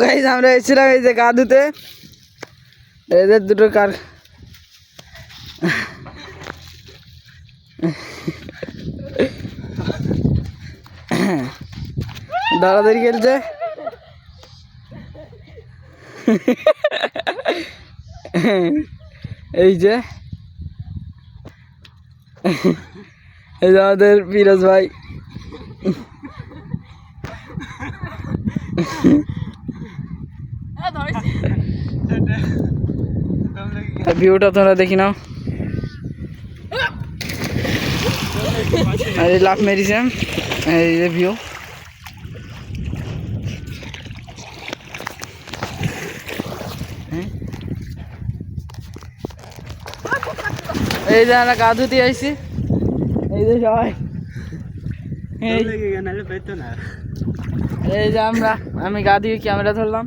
Guys আমরা এসেছিলাম এই যে গা ধুতে, এদের দুটো কার দাঁড়াদাঁড়ি খেলছে। এই যে এই যে আমাদের ফিরোজ ভাই। ভিউটা তোমরা দেখি নাও। আর লাভ মেরেছে এই যে ভিউ। এই যে আমরা গা ধুতে আইছি, এই যে সবাই, এই যে আমি গা দিয়ে ক্যামেরা ধরলাম।